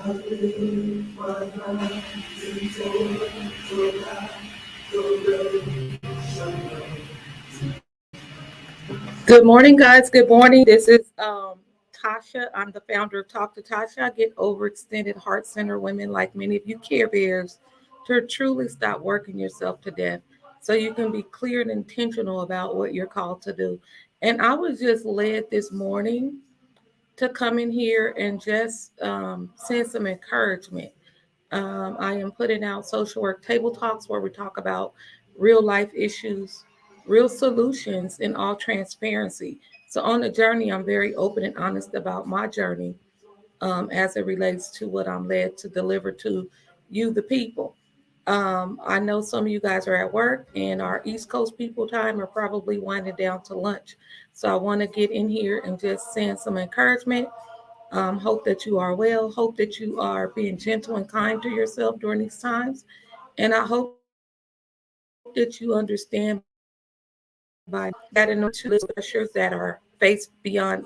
Good morning, guys. Good morning. This is Tasha. I'm the founder of Talk to Tasha. I get overextended heart center women like many of you Care Bears to truly stop working yourself to death so you can be clear and intentional about what you're called to do. And I was just led this morning to come in here and just send some encouragement. I am putting out social work table talks where we talk about real life issues, real solutions, in all transparency. So, on the journey, I'm very open and honest about my journey as it relates to what I'm led to deliver to you, the people. I know some of you guys are at work, and our East Coast people time are probably winding down to lunch. So, I want to get in here and just send some encouragement. Hope that you are well. Hope that you are being gentle and kind to yourself during these times. And I hope that you understand by now that in order to pressures that are faced beyond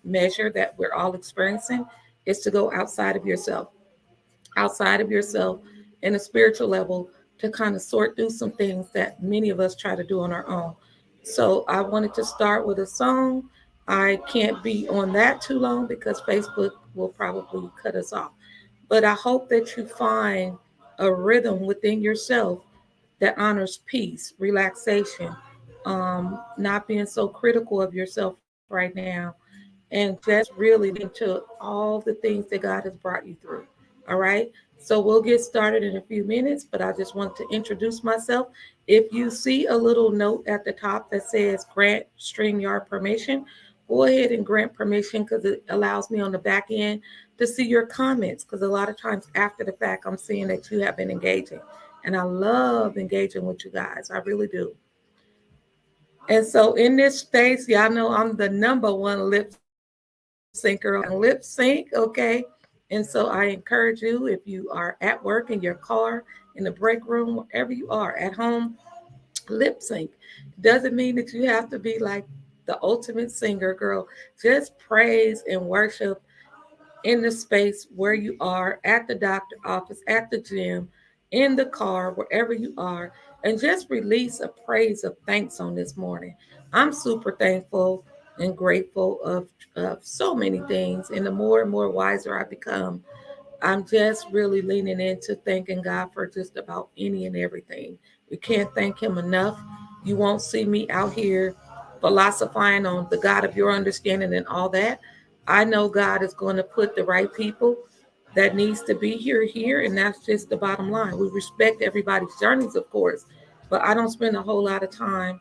measure that we're all experiencing is to go outside of yourself in a spiritual level to kind of sort through some things that many of us try to do on our own. So I wanted to start with a song. I can't be on that too long because Facebook will probably cut us off. But I hope that you find a rhythm within yourself that honors peace, relaxation, not being so critical of yourself right now, and just really into all the things that God has brought you through. All right. So we'll get started in a few minutes, but I just want to introduce myself. If you see a little note at the top that says grant StreamYard permission, go ahead and grant permission because it allows me on the back end to see your comments. Because a lot of times after the fact, I'm seeing that you have been engaging. And I love engaging with you guys. I really do. And so in this space, y'all know I'm the number one lip syncer on lip sync, okay? And so I encourage you, if you are at work, in your car, in the break room, wherever you are, at home, lip sync. Doesn't mean that you have to be like the ultimate singer, girl. Just praise and worship in the space where you are, at the doctor office, at the gym, in the car, wherever you are, and just release a praise of thanks on this morning. I'm super thankful and grateful of so many things. And the more and more wiser I become, I'm just really leaning into thanking God for just about any and everything. We can't thank Him enough. You won't see me out here philosophizing on the God of your understanding and all that. I know God is going to put the right people that needs to be here, and that's just the bottom line. We respect everybody's journeys, of course, but I don't spend a whole lot of time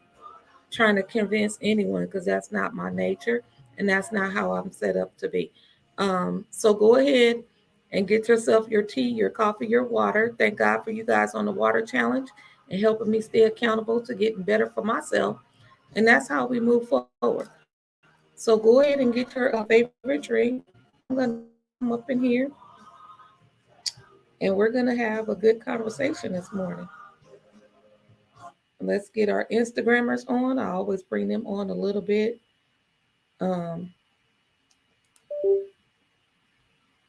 trying to convince anyone because that's not my nature and that's not how I'm set up to be. So go ahead and get yourself your tea, your coffee, your water. Thank God for you guys on the water challenge and helping me stay accountable to getting better for myself. And that's how we move forward. So go ahead and get your favorite drink. I'm going to come up in here and we're going to have a good conversation this morning. Let's get our Instagrammers on. I always bring them on a little bit. Um,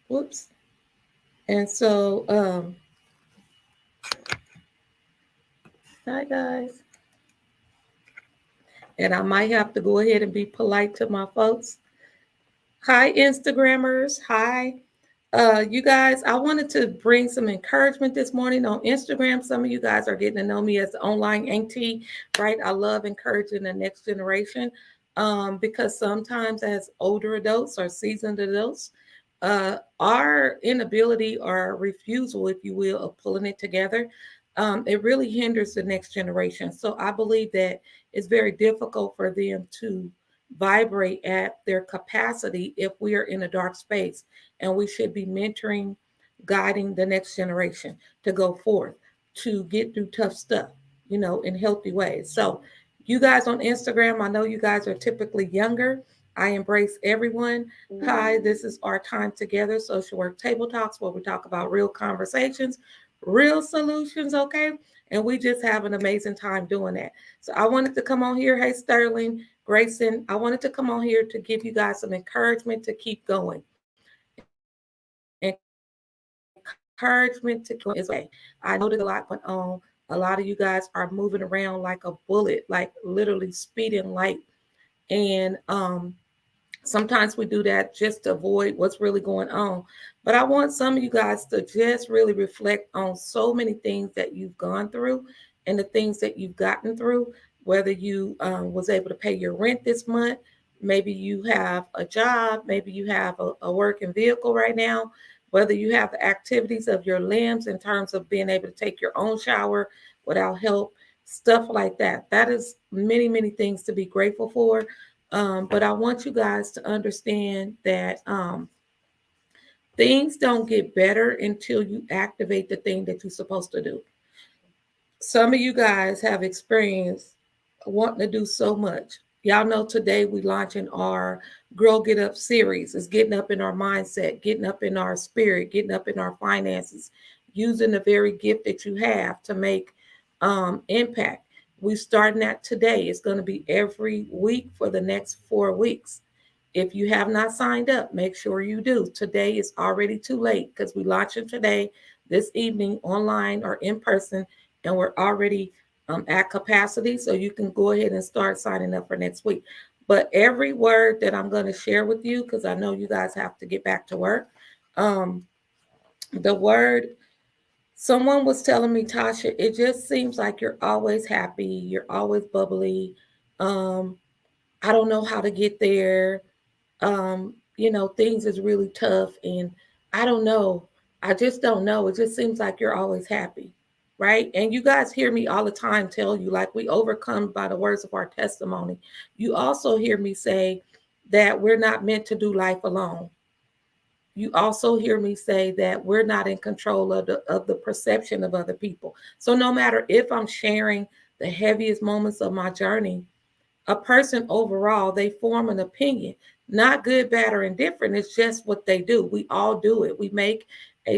whoops. And so, hi guys. And I might have to go ahead and be polite to my folks. Hi, Instagrammers. Hi. You guys, I wanted to bring some encouragement this morning on Instagram. Some of you guys are getting to know me as the online auntie, right? I love encouraging the next generation because sometimes as older adults or seasoned adults, our inability or refusal, if you will, of pulling it together, it really hinders the next generation. So I believe that it's very difficult for them to vibrate at their capacity if we are in a dark space, and we should be mentoring, guiding the next generation to go forth, to get through tough stuff, in healthy ways. So you guys on Instagram, I know you guys are typically younger. I embrace everyone. Hi, this is our time together, social work table talks, where we talk about real conversations, real solutions, okay? And we just have an amazing time doing that. So I wanted to come on here. Hey, Sterling, Grayson, I wanted to come on here to give you guys some encouragement to keep going, encourage you to keep moving. encouragement to is okay. I know there's a lot going on. A lot of you guys are moving around like a bullet, like literally speeding light. And sometimes we do that just to avoid what's really going on. But I want some of you guys to just really reflect on so many things that you've gone through and the things that you've gotten through, whether you was able to pay your rent this month, maybe you have a job, maybe you have a working vehicle right now, whether you have the activities of your limbs in terms of being able to take your own shower without help, stuff like that. That is many, many things to be grateful for. But I want you guys to understand that things don't get better until you activate the thing that you're supposed to do. Some of you guys have experienced wanting to do so much. Y'all know today we launching our Grow Get Up series. It's getting up in our mindset, getting up in our spirit, getting up in our finances, using the very gift that you have to make impact. We're starting that today. It's going to be every week for the next 4 weeks. If you have not signed up, make sure you do. Today is already too late because we launching today, this evening, online or in person, and we're already at capacity. So you can go ahead and start signing up for next week. But every word that I'm going to share with you, because I know you guys have to get back to work, the word, someone was telling me, Tasha, it just seems like you're always happy, you're always bubbly. Um, I don't know how to get there. Things is really tough, and I don't know. I just don't know. It just seems like you're always happy, right? And you guys hear me all the time tell you, like, we overcome by the words of our testimony. You also hear me say that we're not meant to do life alone. You also hear me say that we're not in control of the perception of other people. So no matter if I'm sharing the heaviest moments of my journey, a person overall, they form an opinion, not good, bad, or indifferent. It's just what they do. We all do it. We make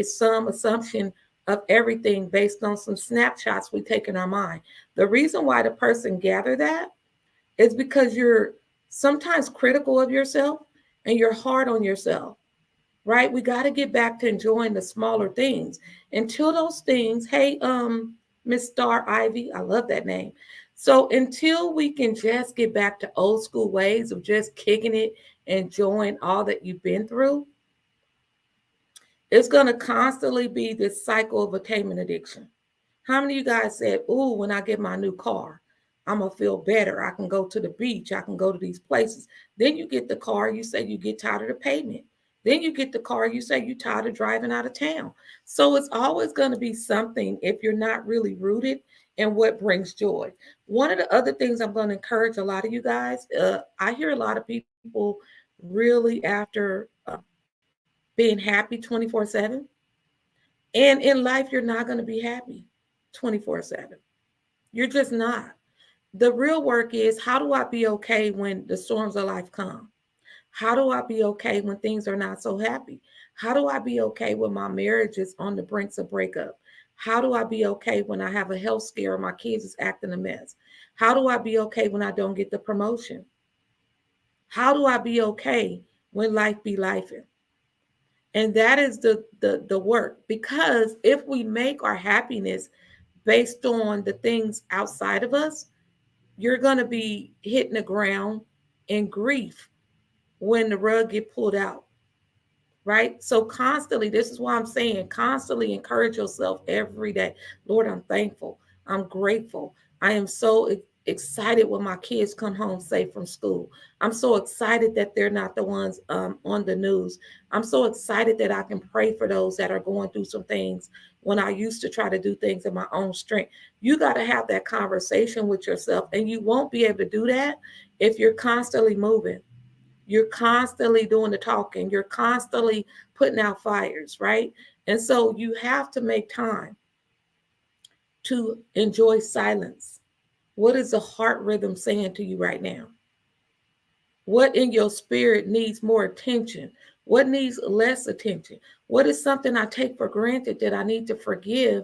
some assumption of everything based on some snapshots we take in our mind. The reason why the person gather that is because you're sometimes critical of yourself and you're hard on yourself, right? We got to get back to enjoying the smaller things until those things. Hey, Miss Star Ivy, I love that name. So until we can just get back to old school ways of just kicking it, enjoying all that you've been through, it's going to constantly be this cycle of attainment addiction. How many of you guys said, "Ooh, when I get my new car, I'm going to feel better. I can go to the beach. I can go to these places." Then you get the car, you say you get tired of the payment. Then you get the car, you say you're tired of driving out of town. So it's always going to be something if you're not really rooted in what brings joy. One of the other things I'm going to encourage a lot of you guys, I hear a lot of people really after being happy 24/7. And in life, you're not going to be happy 24/7. You're just not. The real work is, how do I be okay when the storms of life come? How do I be okay when things are not so happy? How do I be okay when my marriage is on the brinks of breakup? How do I be okay when I have a health scare or my kids is acting a mess? How do I be okay when I don't get the promotion? How do I be okay when life be lifing? And that is the work. Because if we make our happiness based on the things outside of us, you're going to be hitting the ground in grief when the rug get pulled out, right? So constantly, this is why I'm saying constantly encourage yourself every day. Lord, I'm thankful. I'm grateful. I am so excited when my kids come home safe from school. I'm so excited that they're not the ones on the news. I'm so excited that I can pray for those that are going through some things when I used to try to do things in my own strength. You got to have that conversation with yourself, and you won't be able to do that if you're constantly moving. You're constantly doing the talking. You're constantly putting out fires, right? And so you have to make time to enjoy silence. What is the heart rhythm saying to you right now? What in your spirit needs more attention? What needs less attention? What is something I take for granted that I need to forgive?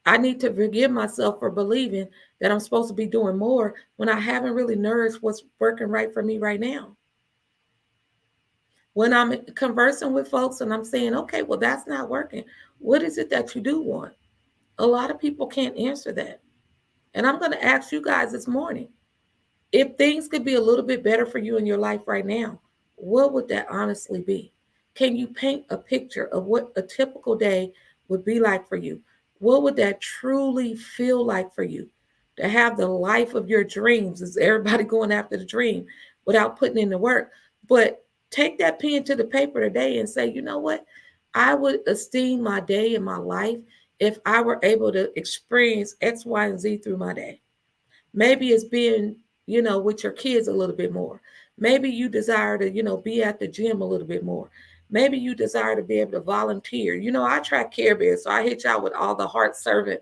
I need to forgive myself for believing that I'm supposed to be doing more when I haven't really nourished what's working right for me right now. When I'm conversing with folks and I'm saying, okay, well, that's not working. What is it that you do want? A lot of people can't answer that. And I'm going to ask you guys this morning, if things could be a little bit better for you in your life right now, what would that honestly be? Can you paint a picture of what a typical day would be like for you? What would that truly feel like for you? To have the life of your dreams, is everybody going after the dream without putting in the work? But take that pen to the paper today and say, you know what? I would esteem my day and my life if I were able to experience X, Y, and Z through my day. Maybe it's being, with your kids a little bit more. Maybe you desire to, be at the gym a little bit more. Maybe you desire to be able to volunteer. I track Care Bears, so I hit y'all with all the heart servant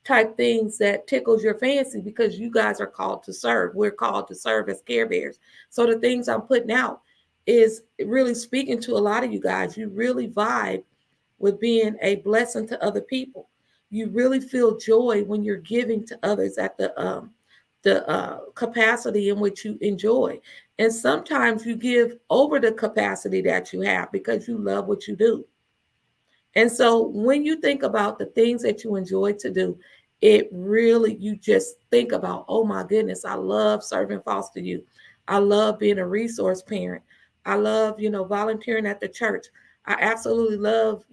type things that tickles your fancy because you guys are called to serve. We're called to serve as Care Bears. So the things I'm putting out is really speaking to a lot of you guys. You really vibe with being a blessing to other people. You really feel joy when you're giving to others at the capacity in which you enjoy. And sometimes you give over the capacity that you have because you love what you do. And so when you think about the things that you enjoy to do, it really, you just think about, oh my goodness, I love serving foster youth. I love being a resource parent. I love, volunteering at the church. I absolutely love,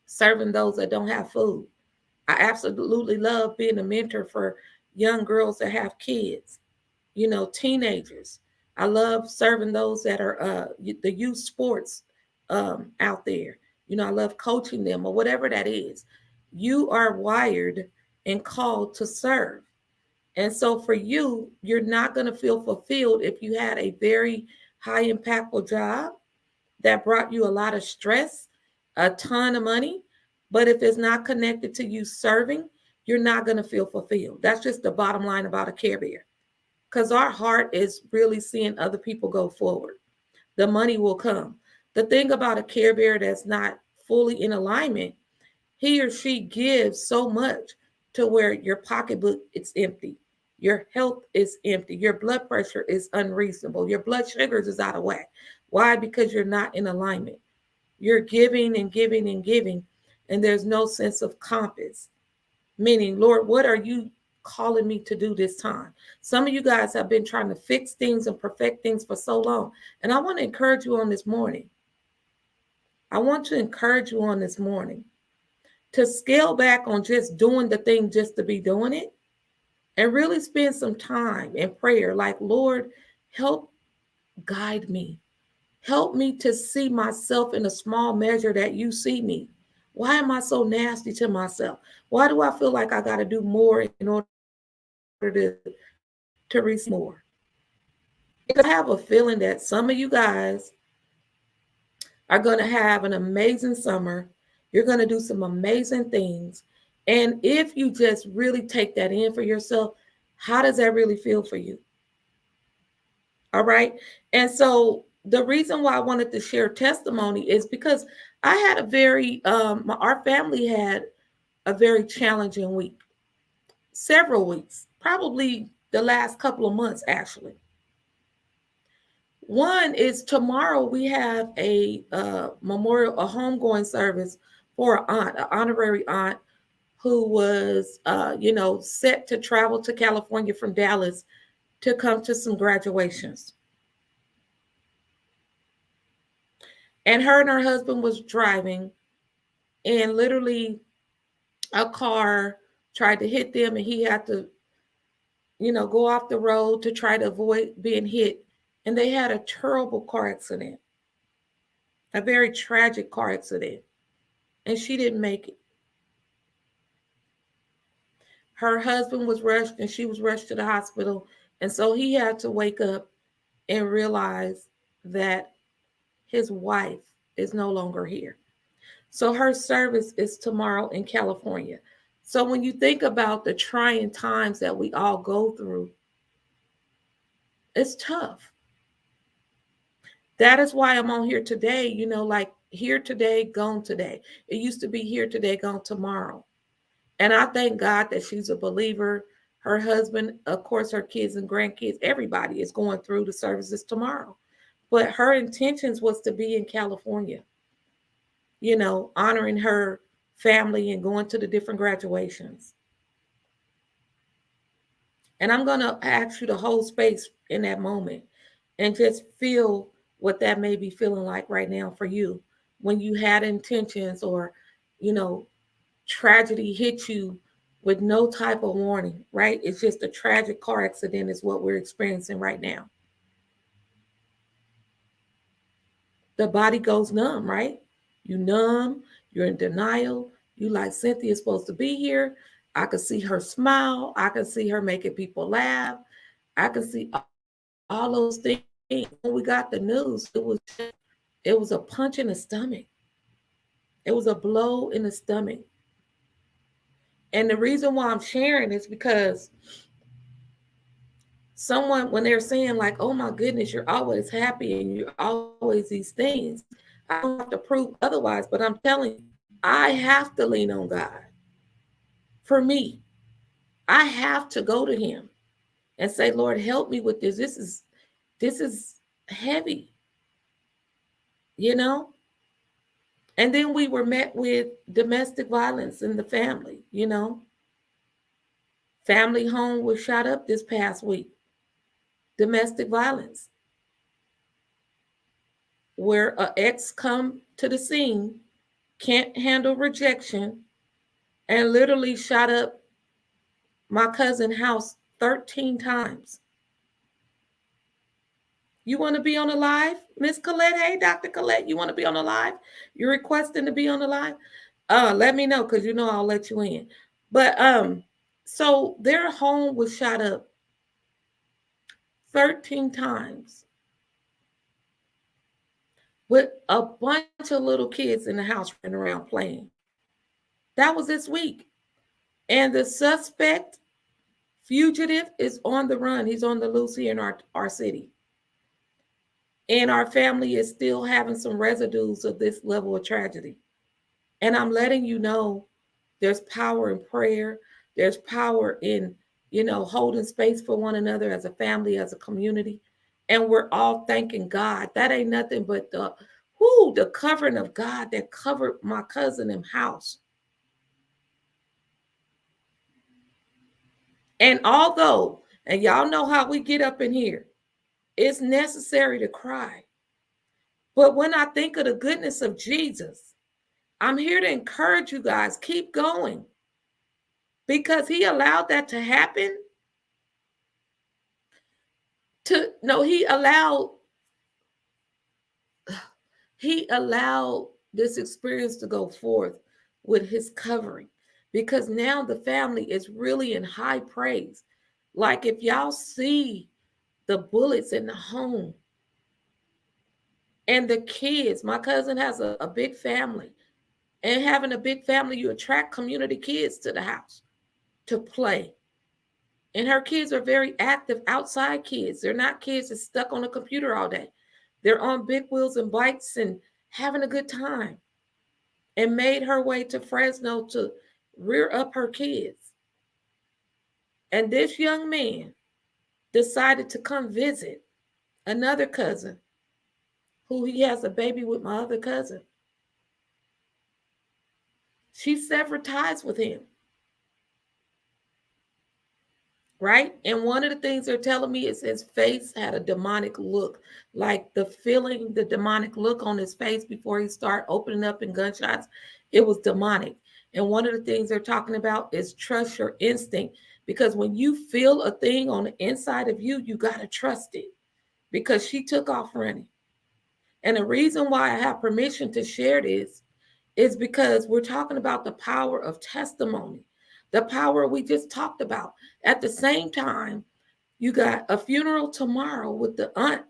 serving those that don't have food. I absolutely love being a mentor for young girls that have kids, teenagers. I love serving those that are the youth sports out there. I love coaching them or whatever that is. You are wired and called to serve. And so for you, you're not going to feel fulfilled if you had a very high impactful job that brought you a lot of stress, a ton of money. But if it's not connected to you serving, you're not going to feel fulfilled. That's just the bottom line about a Care Bear. Because our heart is really seeing other people go forward. The money will come. The thing about a Care Bear that's not fully in alignment, he or she gives so much to where your pocketbook is empty. Your health is empty. Your blood pressure is unreasonable. Your blood sugars is out of whack. Why? Because you're not in alignment. You're giving and giving and giving, and there's no sense of compass. Meaning, Lord, what are you calling me to do this time? Some of you guys have been trying to fix things and perfect things for so long. And I want to encourage you on this morning. I want to encourage you on this morning to scale back on just doing the thing just to be doing it and really spend some time in prayer. Like, Lord, help guide me. Help me to see myself in a small measure that you see me. Why am I so nasty to myself? Why do I feel like I got to do more in order to receive more? Because I have a feeling that some of you guys are going to have an amazing summer. You're going to do some amazing things. And if you just really take that in for yourself, how does that really feel for you? All right. And so the reason why I wanted to share testimony is because I had our family had a very challenging week, several weeks, probably the last couple of months, actually. One is tomorrow we have a memorial, a homegoing service for an honorary aunt who was, set to travel to California from Dallas to come to some graduations. And her husband was driving, and literally a car tried to hit them, and he had to, go off the road to try to avoid being hit. And they had a terrible car accident, a very tragic car accident. And she didn't make it. Her husband was rushed and she was rushed to the hospital. And so he had to wake up and realize that his wife is no longer here. So her service is tomorrow in California. So when you think about the trying times that we all go through, it's tough. That is why I'm on here today, like here today, gone today. It used to be here today, gone tomorrow. And I thank God that she's a believer. Her husband, of course, her kids and grandkids, everybody is going through the services tomorrow. But her intentions was to be in California, you know, honoring her family and going to the different graduations. And I'm going to ask you to hold space in that moment and just feel what that may be feeling like right now for you when you had intentions or, you know, tragedy hit you with no type of warning, right? It's just a tragic car accident, is what we're experiencing right now. The body goes numb, right? You numb, you're in denial. You like, Cynthia's supposed to be here. I could see her smile. I could see her making people laugh. I could see all those things. When we got the news, it was a punch in the stomach. It was a blow in the stomach. And the reason why I'm sharing is because someone, when they're saying like, oh my goodness, you're always happy and you're always these things, I don't have to prove otherwise, but I'm telling you, I have to lean on God. For me, I have to go to him and say, Lord, help me with this. This is heavy, you know? And then we were met with domestic violence in the family, you know? Family home was shot up this past week. Domestic violence, where an ex come to the scene, can't handle rejection, and literally shot up my cousin's house 13 times. You want to be on the live, Miss Colette? Hey, Dr. Colette, you want to be on the live? You're requesting to be on the live? Let me know, because you know I'll let you in. But so their home was shot up 13 times with a bunch of little kids in the house running around playing. That was this week. And the suspect, fugitive, is on the run. He's on the loose here in our city. And our family is still having some residues of this level of tragedy. And I'm letting you know there's power in prayer. There's power in, you know, holding space for one another as a family, as a community. And we're all thanking God. That ain't nothing but the covering of God that covered my cousin in house. And although, and y'all know how we get up in here, it's necessary to cry. But when I think of the goodness of Jesus, I'm here to encourage you guys, keep going. Because he allowed that to happen. He allowed this experience to go forth with his covering. Because now the family is really in high praise. Like, if y'all see the bullets in the home and the kids, my cousin has a big family. And having a big family, you attract community kids to the house to play. And her kids are very active outside kids. They're not kids that's stuck on a computer all day. They're on big wheels and bikes and having a good time. And made her way to Fresno to rear up her kids. And this young man decided to come visit another cousin who he has a baby with, my other cousin. She severed ties with him. Right? And one of the things they're telling me is his face had a demonic look, like the demonic look on his face before he started opening up in gunshots. It was demonic. And one of the things they're talking about is trust your instinct, because when you feel a thing on the inside of you, you got to trust it, because she took off running. And the reason why I have permission to share this is because we're talking about the power of testimony, the power we just talked about. At the same time, you got a funeral tomorrow with the aunt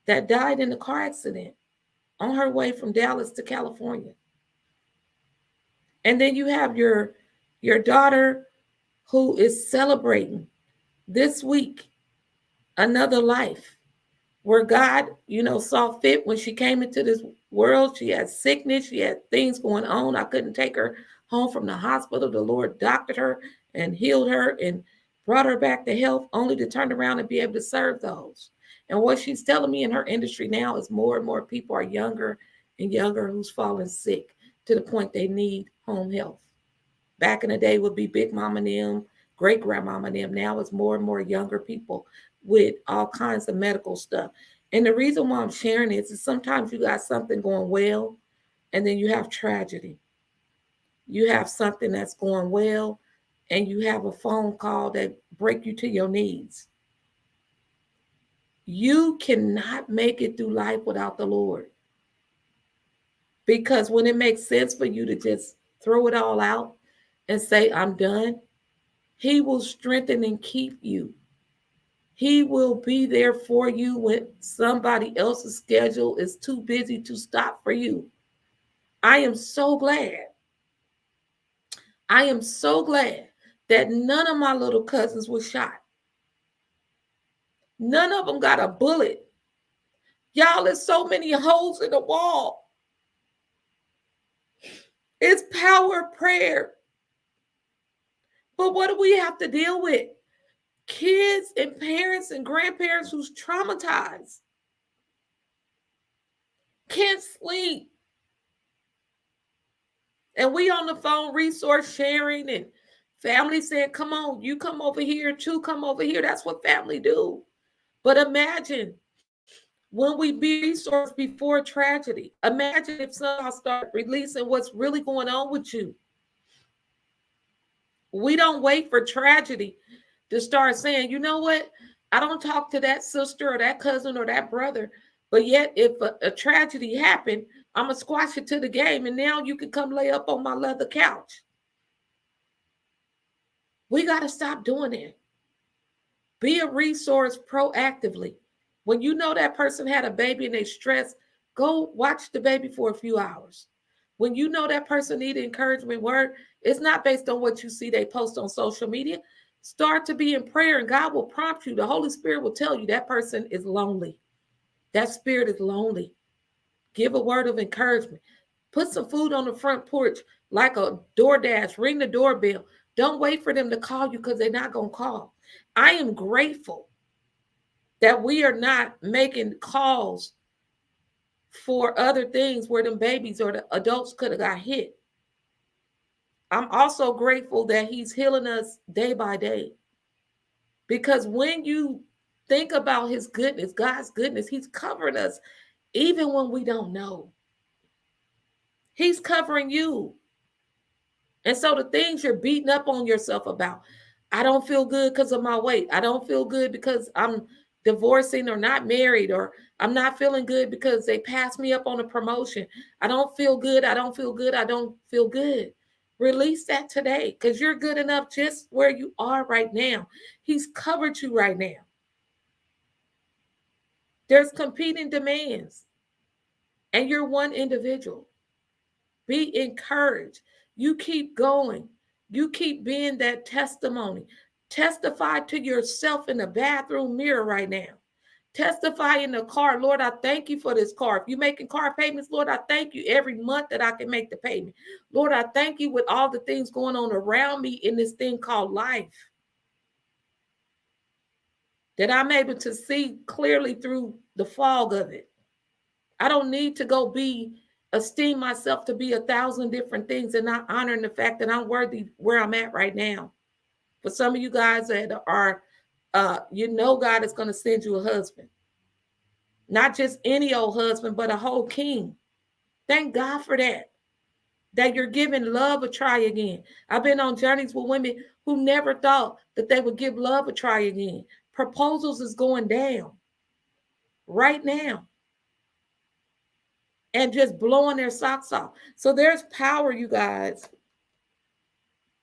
that died in a car accident on her way from Dallas to California. And then you have your daughter who is celebrating this week another life where God, you know, saw fit when she came into this world. She had sickness, she had things going on. I couldn't take her home from the hospital. The Lord doctored her and healed her and brought her back to health, only to turn around and be able to serve those. And what she's telling me in her industry now is more and more people are younger and younger who's falling sick to the point they need home health. Back in the day would be big mama and them, great grandmama and them. Now it's more and more younger people with all kinds of medical stuff. And the reason why I'm sharing this is sometimes you got something going well and then you have tragedy. You have something that's going well and you have a phone call that break you to your knees. You cannot make it through life without the Lord. Because when it makes sense for you to just throw it all out and say, I'm done, He will strengthen and keep you. He will be there for you when somebody else's schedule is too busy to stop for you. I am so glad. I am so glad that none of my little cousins were shot. None of them got a bullet. Y'all, there's so many holes in the wall. It's power of prayer. But what do we have to deal with? Kids and parents and grandparents who's traumatized. Can't sleep. And we on the phone resource sharing and family saying, come on, you come over here, two come over here. That's what family do. But imagine when we be resource before tragedy. Imagine if somehow start releasing what's really going on with you. We don't wait for tragedy to start saying, you know what? I don't talk to that sister or that cousin or that brother. But yet, if a tragedy happened, I'm going to squash it to the game. And now you can come lay up on my leather couch. We got to stop doing it. Be a resource proactively. When you know that person had a baby and they stressed, go watch the baby for a few hours. When you know that person needed encouragement word, it's not based on what you see they post on social media. Start to be in prayer and God will prompt you. The Holy Spirit will tell you that person is lonely. That spirit is lonely. Give a word of encouragement. Put some food on the front porch like a DoorDash. Ring the doorbell. Don't wait for them to call you because they're not going to call. I am grateful that we are not making calls for other things where them babies or the adults could have got hit. I'm also grateful that He's healing us day by day. Because when you think about His goodness, God's goodness, He's covering us even when we don't know. He's covering you. And so the things you're beating up on yourself about, I don't feel good because of my weight. I don't feel good because I'm divorcing or not married, or I'm not feeling good because they passed me up on a promotion. I don't feel good. I don't feel good. I don't feel good. Release that today because you're good enough just where you are right now. He's covered you right now. There's competing demands, and you're one individual. Be encouraged. You keep going. You keep being that testimony. Testify to yourself in the bathroom mirror right now. Testify in the car. Lord, I thank you for this car. If you're making car payments, Lord, I thank you every month that I can make the payment. Lord, I thank you with all the things going on around me in this thing called life, that I'm able to see clearly through the fog of it. I don't need to go esteem myself to be 1,000 different things and not honoring the fact that I'm worthy where I'm at right now. For some of you guys that are, God is going to send you a husband. Not just any old husband, but a whole king. Thank God for that. That you're giving love a try again. I've been on journeys with women who never thought that they would give love a try again. Proposals is going down right now. And just blowing their socks off. So there's power, you guys,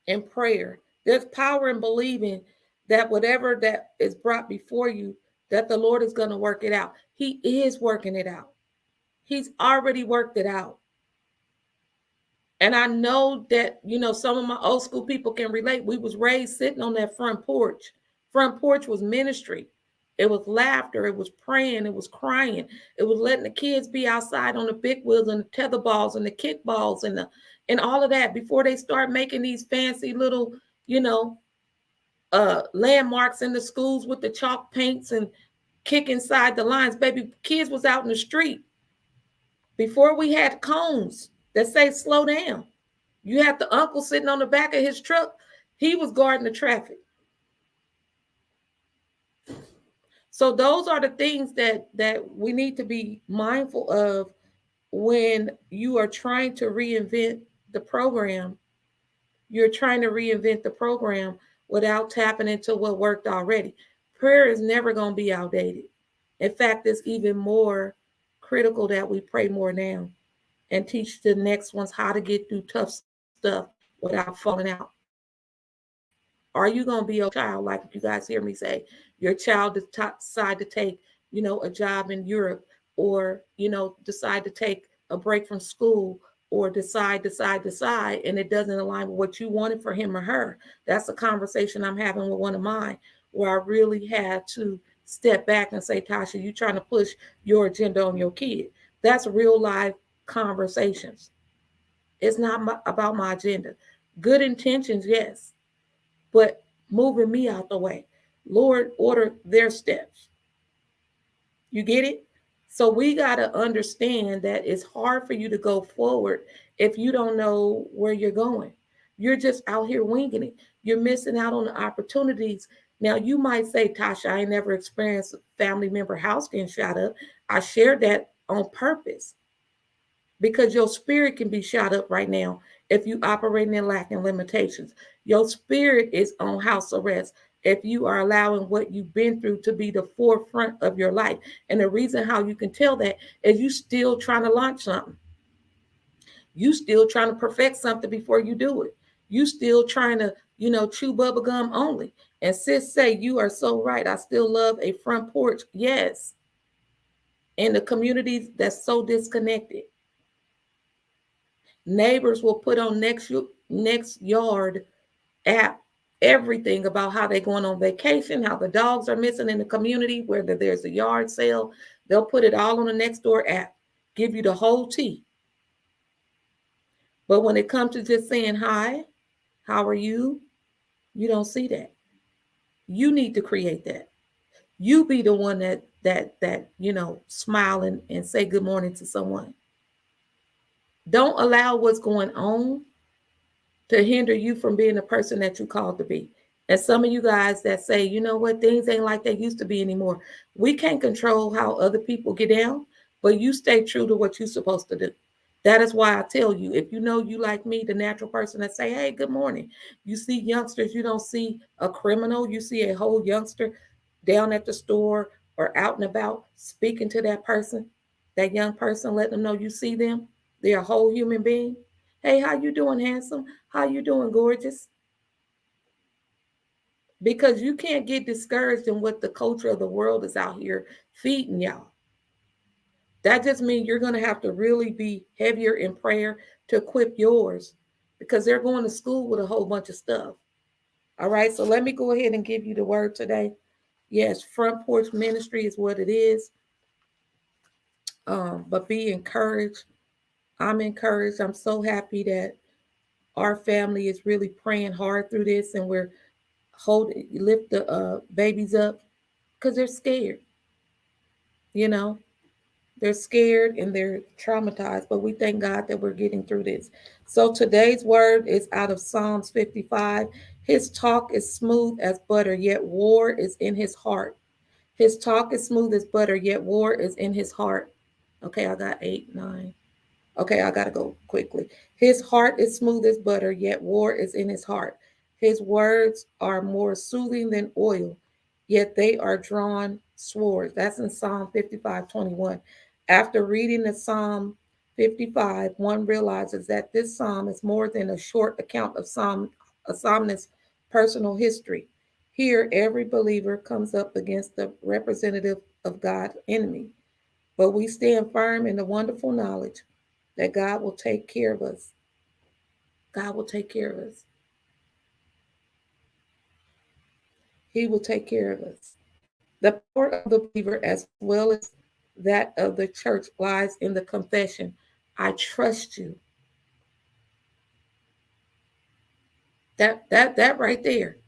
in prayer. There's power in believing that whatever that is brought before you, that the Lord is going to work it out. He is working it out. He's already worked it out. And I know that, some of my old school people can relate. We was raised sitting on that front porch. Front porch was ministry. It was laughter. It was praying. It was crying. It was letting the kids be outside on the big wheels and the tether balls and the kickballs and all of that before they start making these fancy little, landmarks in the schools with the chalk paints and kick inside the lines. Baby, kids was out in the street before we had cones that say slow down. You had the uncle sitting on the back of his truck. He was guarding the traffic. So those are the things that we need to be mindful of when you are trying to reinvent the program. You're trying to reinvent the program without tapping into what worked already. Prayer is never going to be outdated. In fact, it's even more critical that we pray more now and teach the next ones how to get through tough stuff without falling out. Are you going to be a child, like you guys hear me say, your child decide to take, a job in Europe, or, decide to take a break from school, or decide, and it doesn't align with what you wanted for him or her? That's a conversation I'm having with one of mine, where I really had to step back and say, Tasha, you trying to push your agenda on your kid. That's real life conversations. It's not about my agenda. Good intentions, yes, but moving me out the way. Lord, order their steps. You get it? So we got to understand that it's hard for you to go forward if you don't know where you're going. You're just out here winging it. You're missing out on the opportunities. Now, you might say, Tasha, I ain't never experienced a family member house getting shot up. I shared that on purpose because your spirit can be shot up right now if you operating in lack and limitations. Your spirit is on house arrest if you are allowing what you've been through to be the forefront of your life. And the reason how you can tell that is you still trying to launch something. You still trying to perfect something before you do it. You still trying to, chew bubble gum only. And sis say, you are so right. I still love a front porch. Yes. In the communities that's so disconnected. Neighbors will put on next yard app everything about how they're going on vacation, how the dogs are missing in the community, whether there's a yard sale. They'll put it all on the next door app, give you the whole tea. But when it comes to just saying hi, how are you? You don't see that. You need to create that. You be the one that smile and say good morning to someone. Don't allow what's going on to hinder you from being the person that you called to be. And some of you guys that say, you know what, things ain't like they used to be anymore. We can't control how other people get down, but you stay true to what you're supposed to do. That is why I tell you, if you know you like me, the natural person that say, hey, good morning. You see youngsters, you don't see a criminal. You see a whole youngster down at the store or out and about speaking to that young person, letting them know you see them. They're a whole human being. Hey, how you doing, handsome? How you doing, gorgeous? Because you can't get discouraged in what the culture of the world is out here feeding y'all. That just means you're going to have to really be heavier in prayer to equip yours, because they're going to school with a whole bunch of stuff. All right, so let me go ahead and give you the word today. Yes, front porch ministry is what it is. But be encouraged. I'm encouraged. I'm so happy that our family is really praying hard through this, and we're lift the babies up, because they're scared. You know, they're scared and they're traumatized, but we thank God that we're getting through this. So today's word is out of Psalms 55. His talk is smooth as butter, yet war is in his heart. His talk is smooth as butter, yet war is in his heart. Okay, I got 8, 9. Okay, I got to go quickly. His heart is smooth as butter, yet war is in his heart. His words are more soothing than oil, yet they are drawn swords. That's in Psalm 55:21. After reading the Psalm 55, one realizes that this psalm is more than a short account of a psalmist's personal history. Here, every believer comes up against the representative of God's enemy, but we stand firm in the wonderful knowledge that God will take care of us. God will take care of us. He will take care of us. The power of the believer, as well as that of the church, lies in the confession, I trust you. That right there.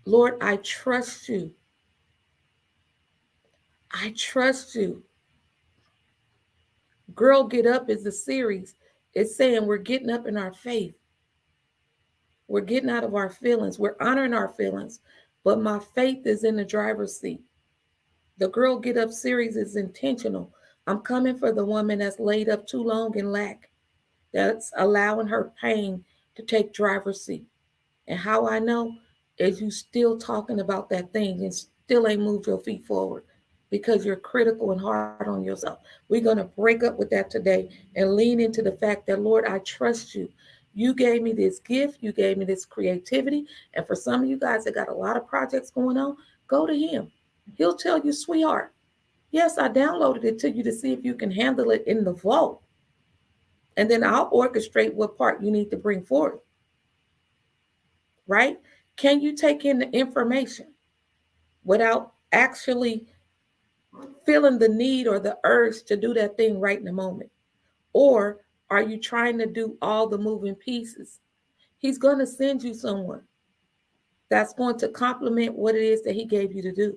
Lord, I trust you. I trust you. Girl Get Up is the series. It's saying we're getting up in our faith. We're getting out of our feelings. We're honoring our feelings. But my faith is in the driver's seat. The Girl Get Up series is intentional. I'm coming for the woman that's laid up too long in lack, that's allowing her pain to take driver's seat. And how I know is you still talking about that thing and still ain't moved your feet forward because you're critical and hard on yourself. We're going to break up with that today and lean into the fact that, Lord, I trust you. You gave me this gift. You gave me this creativity. And for some of you guys that got a lot of projects going on, go to him. He'll tell you, sweetheart, yes, I downloaded it to you to see if you can handle it in the vault. And then I'll orchestrate what part you need to bring forth, right? Can you take in the information without actually feeling the need or the urge to do that thing right in the moment? Or are you trying to do all the moving pieces? He's going to send you someone that's going to complement what it is that he gave you to do.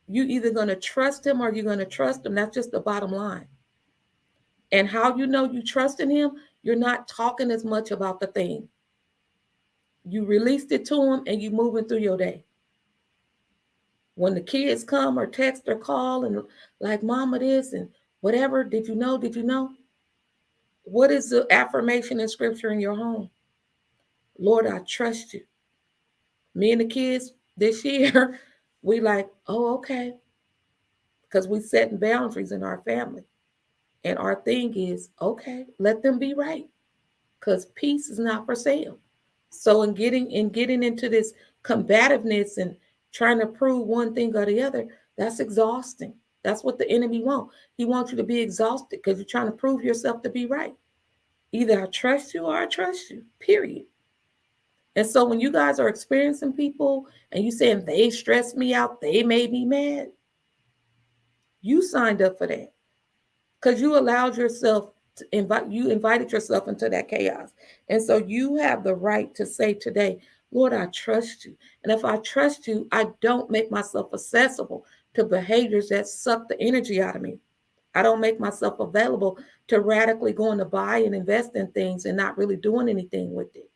You either going to trust him or you're going to trust him. That's just the bottom line. And how you know you trust in him, you're not talking as much about the thing. You released it to him and you moving through your day. When the kids come or text or call and like, mama this and whatever, did you know? Did you know? What is the affirmation in scripture in your home? Lord, I trust you. Me and the kids this year, we like, oh, okay. Because we setting boundaries in our family. And our thing is, okay, let them be right. Because peace is not for sale. So in getting into this combativeness and trying to prove one thing or the other, that's exhausting. That's what the enemy wants. He wants you to be exhausted because you're trying to prove yourself to be right. Either I trust you or I trust you, period. And so when you guys are experiencing people and you saying they stressed me out, they made me mad, you signed up for that because you allowed yourself to invited yourself into that chaos. And so you have the right to say today, Lord, I trust you. And if I trust you, I don't make myself accessible to behaviors that suck the energy out of me. I don't make myself available to radically going to buy and invest in things and not really doing anything with it.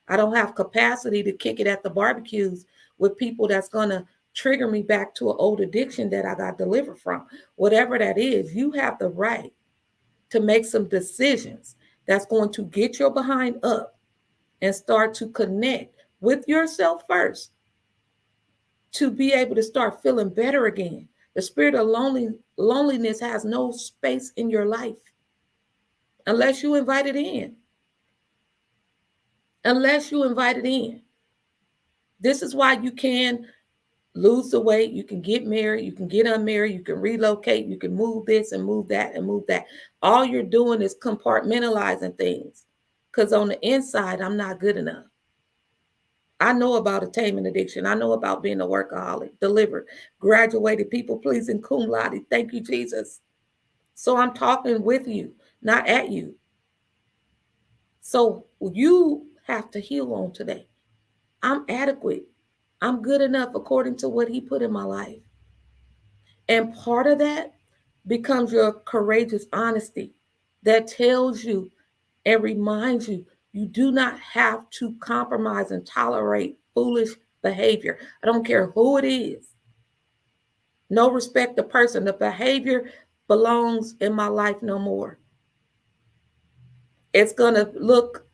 I don't have capacity to kick it at the barbecues with people that's going to trigger me back to an old addiction that I got delivered from. Whatever that is, you have the right to make some decisions that's going to get your behind up and start to connect with yourself first to be able to start feeling better again. The spirit of loneliness has no space in your life unless you invite it in. Unless you invite it in. This is why you can lose the weight, you can get married, you can get unmarried, you can relocate, you can move this and move that and move that. All you're doing is compartmentalizing things because on the inside, I'm not good enough. I know about a taming addiction. I know about being a workaholic, delivered, graduated, people pleasing, cum laude. Thank you, Jesus. So I'm talking with you, not at you. So you have to heal on today. I'm adequate. I'm good enough according to what he put in my life. And part of that becomes your courageous honesty that tells you and reminds you you do not have to compromise and tolerate foolish behavior. I don't care who it is. No respect the person. The behavior belongs in my life no more. It's going to look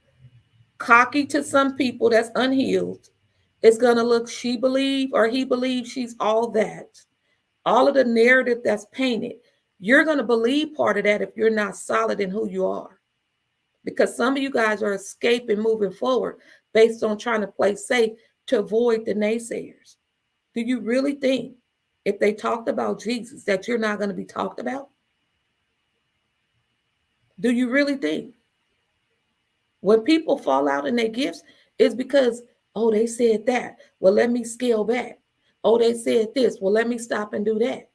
cocky to some people that's unhealed. It's going to look she believe or he believes she's all that. All of the narrative that's painted, you're going to believe part of that if you're not solid in who you are. Because some of you guys are escaping moving forward based on trying to play safe to avoid the naysayers. Do you really think if they talked about Jesus that you're not going to be talked about? Do you really think when people fall out in their gifts, it's because, oh, they said that. Well, let me scale back. Oh, they said this. Well, let me stop and do that.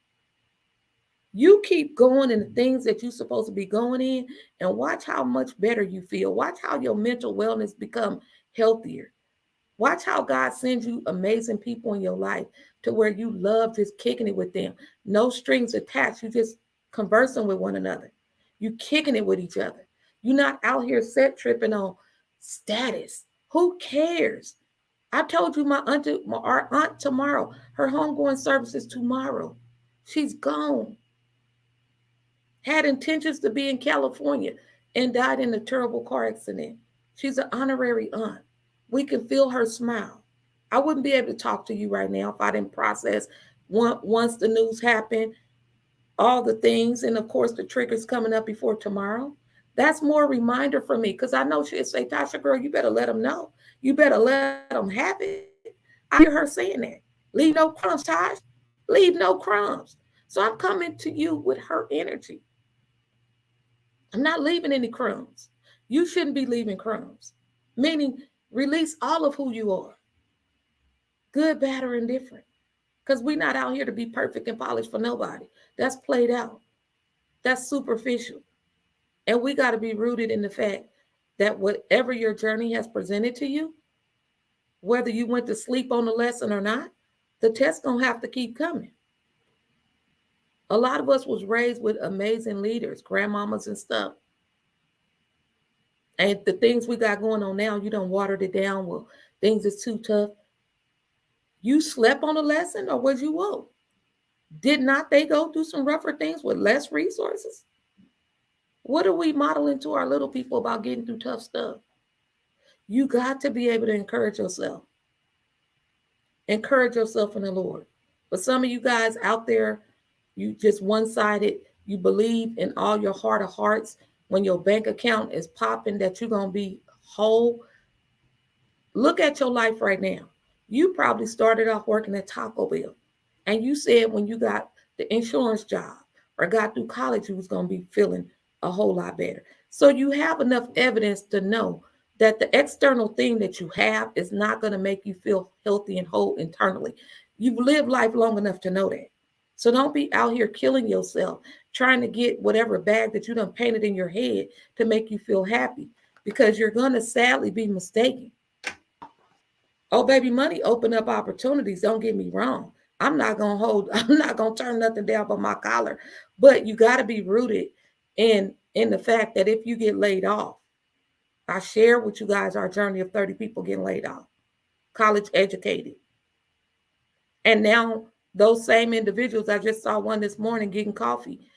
You keep going in the things that you're supposed to be going in and watch how much better you feel. Watch how your mental wellness become healthier. Watch how God sends you amazing people in your life to where you love just kicking it with them. No strings attached. You just conversing with one another. You kicking it with each other. You're not out here set tripping on status. Who cares? I told you our aunt tomorrow, her homegoing service is tomorrow. She's gone. Had intentions to be in California and died in a terrible car accident. She's an honorary aunt. We can feel her smile. I wouldn't be able to talk to you right now if I didn't process once the news happened, all the things, and of course the triggers coming up before tomorrow. That's more a reminder for me because I know she'll say, Tasha, girl, you better let them know. You better let them have it. I hear her saying that. Leave no crumbs, Tosh. Leave no crumbs. So I'm coming to you with her energy. I'm not leaving any crumbs. You shouldn't be leaving crumbs, meaning release all of who you are, good, bad, or indifferent. Because we're not out here to be perfect and polished for nobody. That's played out, that's superficial. And we got to be rooted in the fact that whatever your journey has presented to you, whether you went to sleep on the lesson or not, the test gonna have to keep coming. A lot of us was raised with amazing leaders, grandmamas and stuff. And the things we got going on now, you don't watered it down. Well, things is too tough. You slept on a lesson or was you woke? Did not they go through some rougher things with less resources? What are we modeling to our little people about getting through tough stuff? You got to be able to encourage yourself. Encourage yourself in the Lord. But some of you guys out there, you just one-sided, you believe in all your heart of hearts when your bank account is popping that you're going to be whole. Look at your life right now. You probably started off working at Taco Bell and you said when you got the insurance job or got through college, you was going to be feeling a whole lot better. So you have enough evidence to know that the external thing that you have is not going to make you feel healthy and whole internally. You've lived life long enough to know that. So don't be out here killing yourself, trying to get whatever bag that you done painted in your head to make you feel happy, because you're going to sadly be mistaken. Oh, baby, money open up opportunities. Don't get me wrong. I'm not going to turn nothing down but my collar. But you got to be rooted in the fact that if you get laid off, I share with you guys our journey of 30 people getting laid off, college educated. And now those same individuals, I just saw one this morning getting coffee.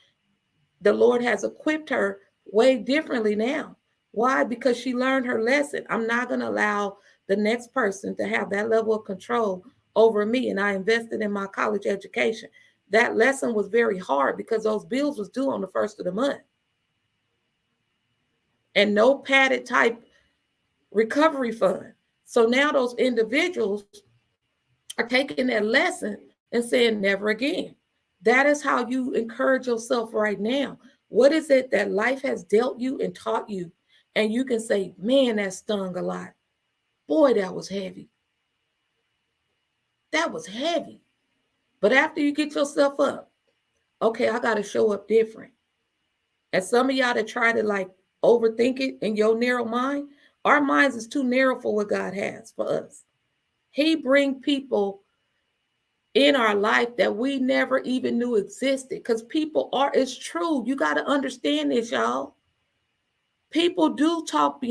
The Lord has equipped her way differently now. Why? Because she learned her lesson. I'm not going to allow the next person to have that level of control over me. And I invested in my college education. That lesson was very hard because those bills was due on the first of the month. And no padded type recovery fund. So now those individuals are taking that lesson and saying, never again. That is how you encourage yourself right now. What is it that life has dealt you and taught you? And you can say, man, that stung a lot. Boy, that was heavy. That was heavy. But after you get yourself up, okay, I got to show up different. And some of y'all that try to like overthink it in your narrow mind, our minds is too narrow for what God has for us. He bring people in our life that we never even knew existed, because people are, it's true. You got to understand this, y'all. People do talk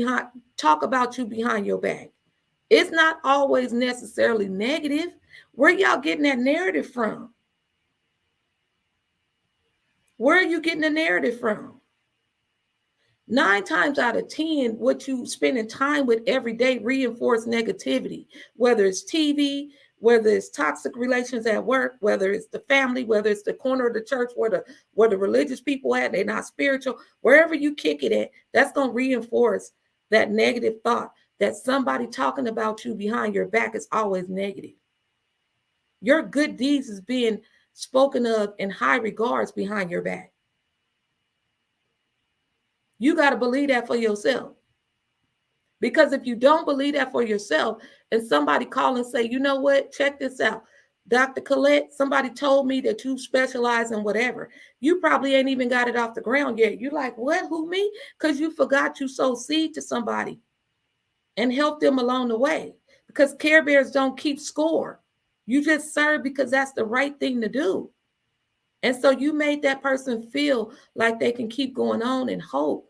about you behind your back. It's not always necessarily negative. Where y'all getting that narrative from? Where are you getting the narrative from? 9 times out of 10, what you spending time with every day reinforce negativity, whether it's TV, whether it's toxic relations at work, whether it's the family, whether it's the corner of the church where the religious people at, they're not spiritual. Wherever you kick it at, that's going to reinforce that negative thought that somebody talking about you behind your back is always negative. Your good deeds is being spoken of in high regards behind your back. You got to believe that for yourself. Because if you don't believe that for yourself and somebody call and say, you know what, check this out. Dr. Colette, somebody told me that you specialize in whatever. You probably ain't even got it off the ground yet. You're like, what, who, me? Because you forgot you sowed seed to somebody and helped them along the way. because Care Bears don't keep score. You just serve because that's the right thing to do. And so you made that person feel like they can keep going on and hope.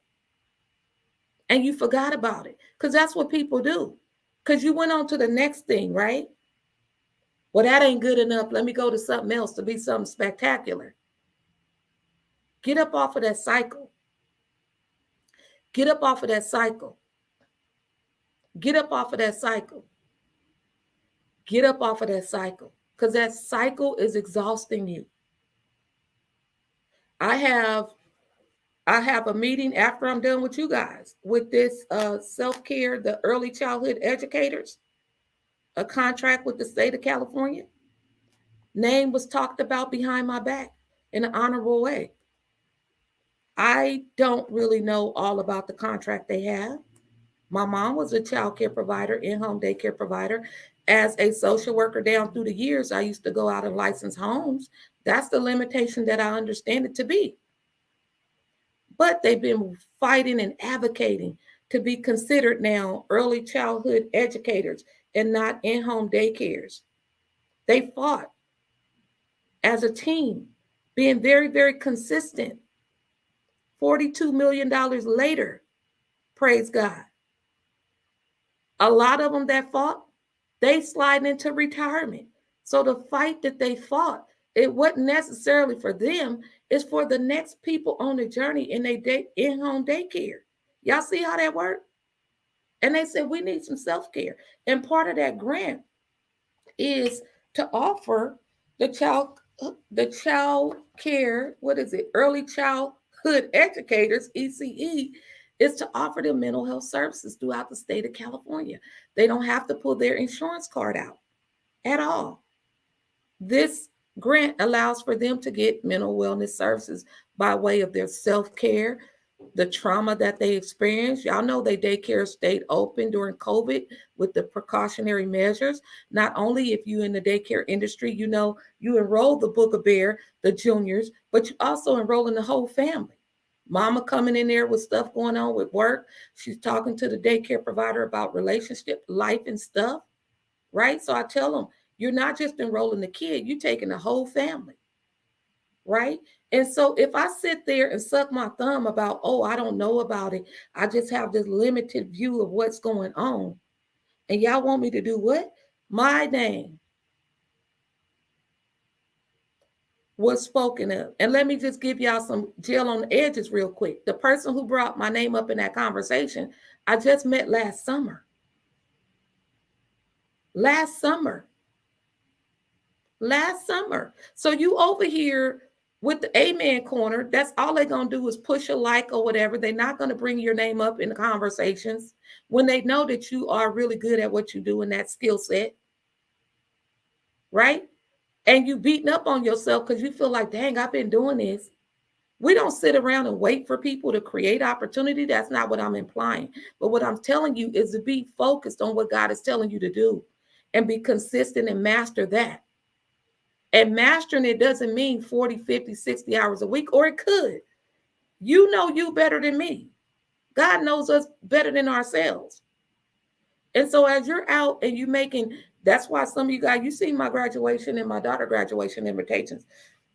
And you forgot about it, because that's what people do. Because you went on to the next thing, right? Well, that ain't good enough. Let me go to something else to be something spectacular. Get up off of that cycle. Get up off of that cycle. Get up off of that cycle. Get up off of that cycle, because that cycle is exhausting you. I have a meeting after I'm done with you guys with this self-care, the early childhood educators, a contract with the state of California. Name was talked about behind my back in an honorable way. I don't really know all about the contract they have. My mom was a child care provider, in-home daycare provider. As a social worker down through the years, I used to go out and license homes. That's the limitation that I understand it to be. But they've been fighting and advocating to be considered now early childhood educators and not in-home daycares. They fought as a team, being very, very consistent. $42 million later, praise God. A lot of them that fought, they slide into retirement. So the fight that they fought, it wasn't necessarily for them, it's for the next people on the journey in their in-home daycare. Y'all see how that worked? And they said, we need some self-care. And part of that grant is to offer the child care, early childhood educators, ECE, is to offer them mental health services throughout the state of California. They don't have to pull their insurance card out at all. This grant allows for them to get mental wellness services by way of their self-care, the trauma that they experienced. Y'all know they daycare stayed open during COVID with the precautionary measures. Not only if you in the daycare industry, you know, you enroll the Book-a-Bear, the juniors, but you also enroll in the whole family. Mama coming in there with stuff going on with work. She's talking to the daycare provider about relationship, life and stuff, right? So I tell them, you're not just enrolling the kid, you're taking the whole family, right? And so if I sit there and suck my thumb about, oh, I don't know about it, I just have this limited view of what's going on, and y'all want me to do what? My name was spoken of. And let me just give y'all some gel on the edges real quick. The person who brought my name up in that conversation, I just met last summer. Last summer. So you over here with the Amen Corner, that's all they're going to do is push a like or whatever. They're not going to bring your name up in the conversations when they know that you are really good at what you do in that skill set, right? And you beating up on yourself because you feel like, dang, I've been doing this. We don't sit around and wait for people to create opportunity. That's not what I'm implying. But what I'm telling you is to be focused on what God is telling you to do and be consistent and master that. And mastering it doesn't mean 40, 50, 60 hours a week, or it could. You know you better than me. God knows us better than ourselves. And so as you're out and you making, that's why some of you guys, you see my graduation and my daughter graduation invitations.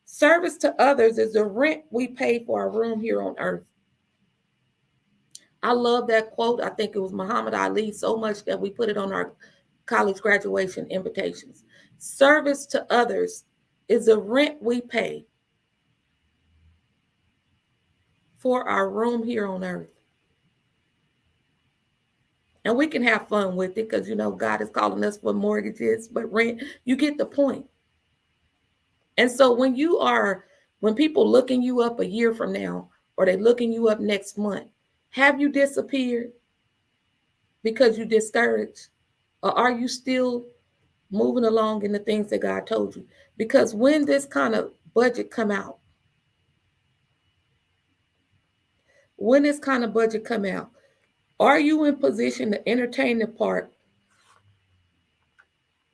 Service to others is the rent we pay for our room here on earth. I love that quote. I think it was Muhammad Ali so much that we put it on our college graduation invitations. Service to others is the rent we pay for our room here on earth. And we can have fun with it because, you know, God is calling us for mortgages, but rent, you get the point. And so when people looking you up a year from now, or they looking you up next month, have you disappeared because you discouraged? Or are you still moving along in the things that God told you? Because when this kind of budget come out, are you in position to entertain the part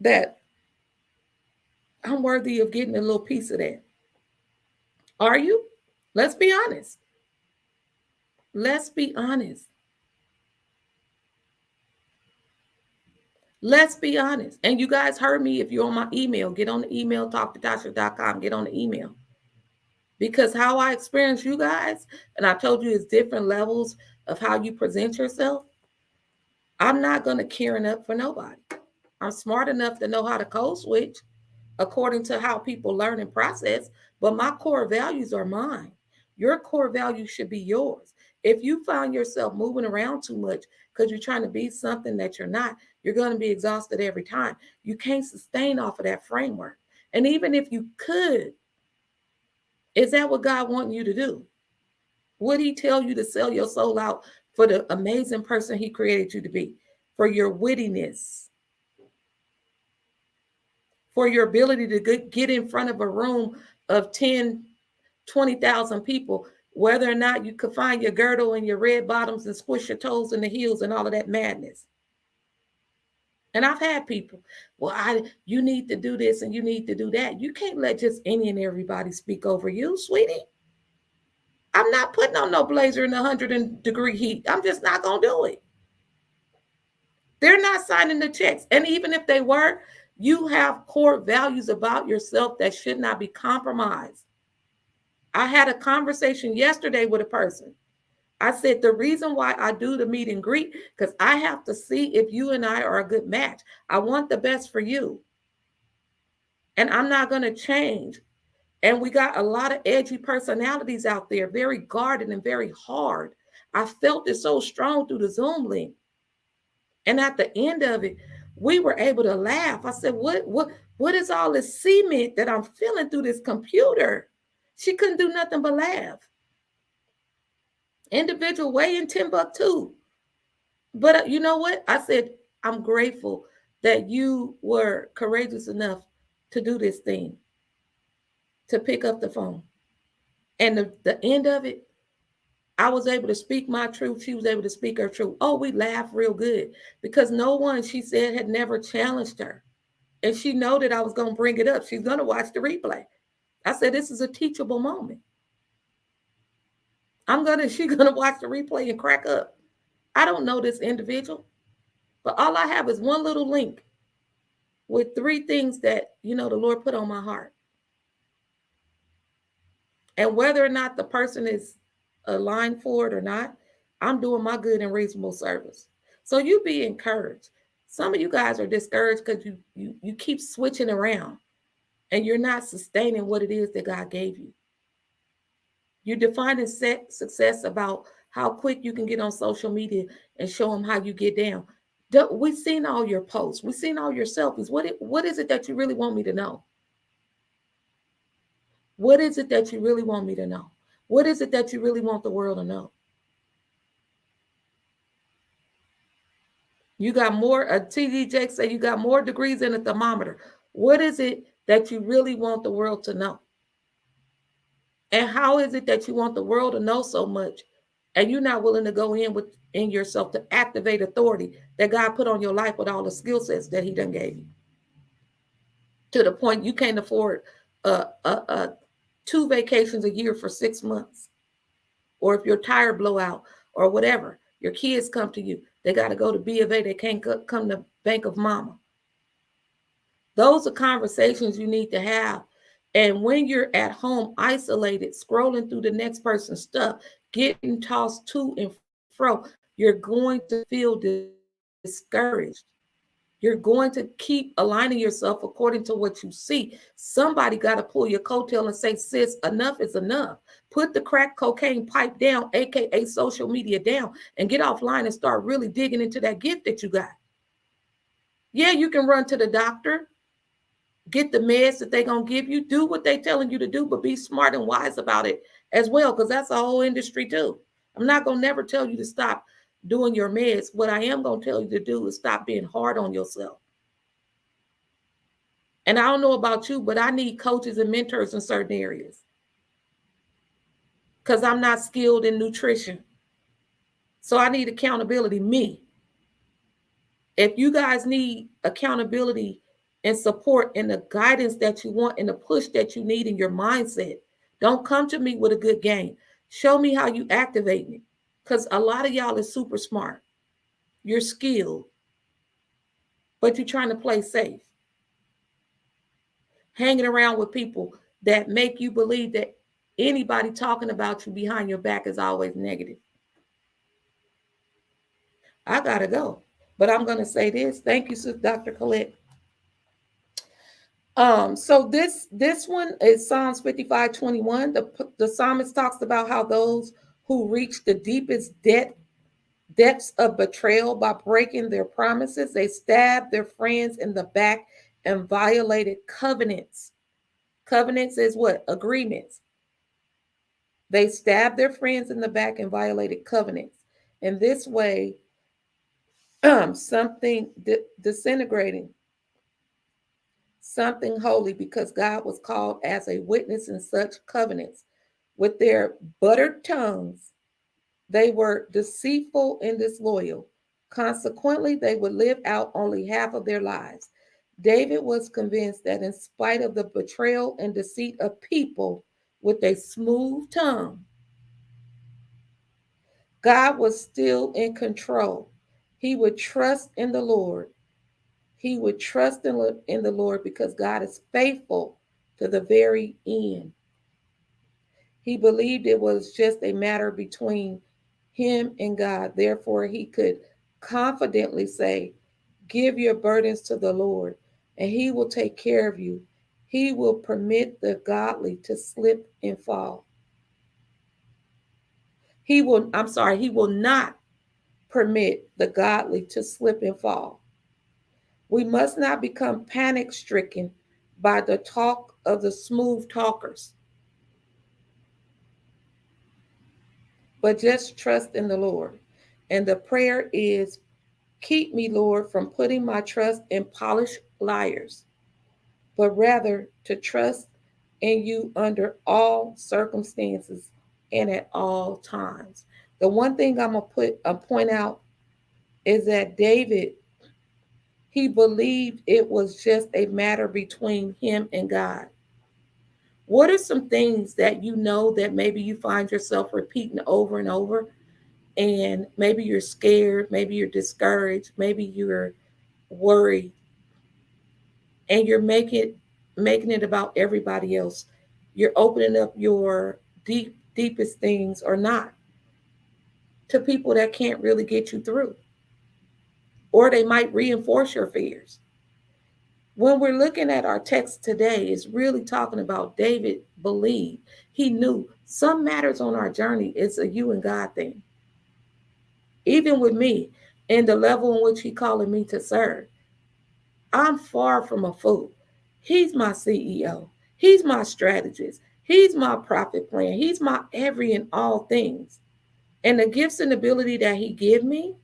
that I'm worthy of getting a little piece of that? Are you? Let's be honest. Let's be honest. Let's be honest. And you guys heard me. If you're on my email, get on the email, talktotasha.com, get on the email. Because how I experience you guys, and I told you it's different levels of how you present yourself. I'm not going to care up for nobody. I'm smart enough to know how to code switch according to how people learn and process, but my core values are mine. Your core values should be yours. If you find yourself moving around too much because you're trying to be something that you're not, you're going to be exhausted every time. You can't sustain off of that framework. And even if you could, is that what God wants you to do? Would he tell you to sell your soul out for the amazing person he created you to be, for your wittiness, for your ability to get in front of a room of 10, 20,000 people, whether or not you could find your girdle and your red bottoms and squish your toes in the heels and all of that madness? And I've had people, well, you need to do this and you need to do that. You can't let just any and everybody speak over you, sweetie. I'm not putting on no blazer in 100-degree heat. I'm just not going to do it. They're not signing the checks. And even if they were, you have core values about yourself that should not be compromised. I had a conversation yesterday with a person. I said, the reason why I do the meet and greet, because I have to see if you and I are a good match. I want the best for you. And I'm not going to change. And we got a lot of edgy personalities out there, very guarded and very hard. I felt it so strong through the Zoom link. And at the end of it, we were able to laugh. I said, what is all this cement that I'm feeling through this computer? She couldn't do nothing but laugh. Individual way in Timbuktu. But you know what? I said, I'm grateful that you were courageous enough to do this thing, to pick up the phone. And the end of it, I was able to speak my truth. She was able to speak her truth. Oh, we laughed real good because no one, she said, had never challenged her. And she know that I was going to bring it up. She's going to watch the replay. I said, this is a teachable moment. She's going to watch the replay and crack up. I don't know this individual, but all I have is one little link with 3 things that, the Lord put on my heart. And whether or not the person is aligned for it or not, I'm doing my good and reasonable service. So you be encouraged. Some of you guys are discouraged because you keep switching around and you're not sustaining what it is that God gave you. You're defining success about how quick you can get on social media and show them how you get down. We've seen all your posts. We've seen all your selfies. What is it that you really want me to know? What is it that you really want me to know? What is it that you really want the world to know? You got more, TD Jake said you got more degrees in a thermometer. What is it that you really want the world to know? And how is it that you want the world to know so much and you're not willing to go in yourself to activate authority that God put on your life with all the skill sets that he done gave you? To the point you can't afford 2 vacations a year for 6 months. Or if your tire blow out or whatever, your kids come to you. They got to go to B of A. They can't come to Bank of Mama. Those are conversations you need to have. And when you're at home, isolated, scrolling through the next person's stuff, getting tossed to and fro, you're going to feel discouraged. You're going to keep aligning yourself according to what you see. Somebody got to pull your coattail and say, sis, enough is enough. Put the crack cocaine pipe down, AKA social media, down, and get offline and start really digging into that gift that you got. Yeah, you can run to the doctor, get the meds that they're going to give you, do what they're telling you to do, but be smart and wise about it as well, because that's a whole industry too. I'm not going to never tell you to stop doing your meds. What I am going to tell you to do is stop being hard on yourself. And I don't know about you, but I need coaches and mentors in certain areas because I'm not skilled in nutrition. So I need accountability, me. If you guys need accountability and support and the guidance that you want and the push that you need in your mindset, don't come to me with a good game. Show me how you activate it. Because a lot of y'all is super smart. You're skilled. but you're trying to play safe, hanging around with people that make you believe that anybody talking about you behind your back is always negative. I gotta go, but I'm gonna say this. Thank you, Dr. Colette. So this one is Psalms 55:21. The psalmist talks about how those who reach the deepest depths of betrayal by breaking their promises, they stabbed their friends in the back and violated covenants. Covenants is what? Agreements. They stabbed their friends in the back and violated covenants. In this way, something disintegrating, something holy, because God was called as a witness in such covenants. With their buttered tongues, they were deceitful and disloyal. Consequently, they would live out only half of their lives. David was convinced that in spite of the betrayal and deceit of people with a smooth tongue, God was still in control. He would trust in the Lord. He would trust in the Lord because God is faithful to the very end. He believed it was just a matter between him and God. Therefore, he could confidently say, "Give your burdens to the Lord, and he will take care of you. He will permit the godly to slip and fall. He will not permit the godly to slip and fall." We must not become panic stricken by the talk of the smooth talkers, but just trust in the Lord. And the prayer is, "Keep me, Lord, from putting my trust in polished liars, but rather to trust in you under all circumstances and at all times." The one thing I'm gonna point out is that David, he believed it was just a matter between him and God. What are some things that you know that maybe you find yourself repeating over and over, and maybe you're scared, maybe you're discouraged, maybe you're worried, and you're making it about everybody else? You're opening up your deepest things or not to people that can't really get you through, or they might reinforce your fears. When we're looking at our text today, it's really talking about David believed. He knew some matters on our journey is a you and God thing. Even with me and the level in which he calling me to serve, I'm far from a fool. He's my CEO. He's my strategist. He's my profit plan. He's my every and all things. And the gifts and ability that he give me,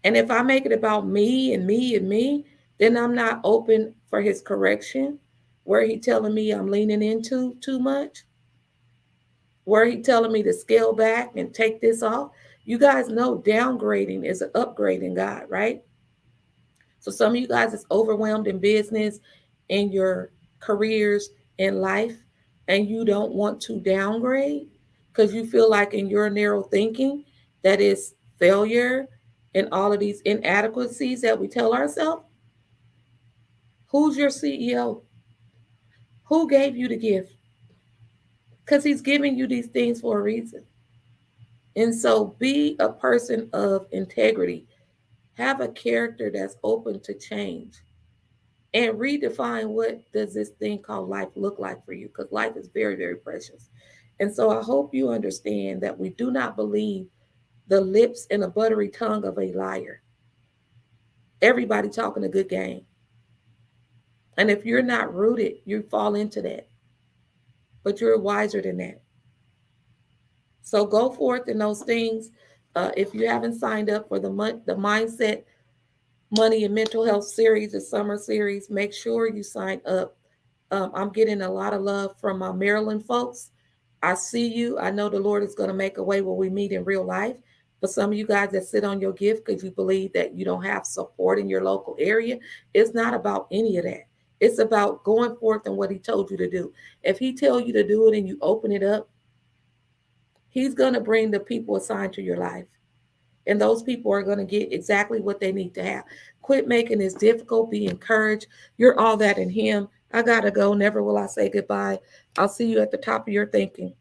and if I make it about me and me and me, then I'm not open for his correction, where he telling me I'm leaning into too much, where he telling me to scale back and take this off. You guys know downgrading is an upgrade in God, right? So some of you guys is overwhelmed in business, in your careers, in life, and you don't want to downgrade because you feel like in your narrow thinking that is failure and all of these inadequacies that we tell ourselves. Who's your CEO? Who gave you the gift? Because he's giving you these things for a reason. And so be a person of integrity. Have a character that's open to change, and redefine what does this thing called life look like for you, because life is very, very precious. And so I hope you understand that we do not believe the lips and a buttery tongue of a liar. Everybody talking a good game. And if you're not rooted, you fall into that. But you're wiser than that. So go forth in those things. If you haven't signed up for the Mindset, Money, and Mental Health series, the summer series, make sure you sign up. I'm getting a lot of love from my Maryland folks. I see you. I know the Lord is going to make a way where we meet in real life. For some of you guys that sit on your gift because you believe that you don't have support in your local area, it's not about any of that. It's about going forth and what he told you to do. If he tells you to do it and you open it up, he's going to bring the people assigned to your life. and those people are going to get exactly what they need to have. Quit making this difficult. Be encouraged. You're all that in Him. I got to go. Never will I say goodbye. I'll see you at the top of your thinking.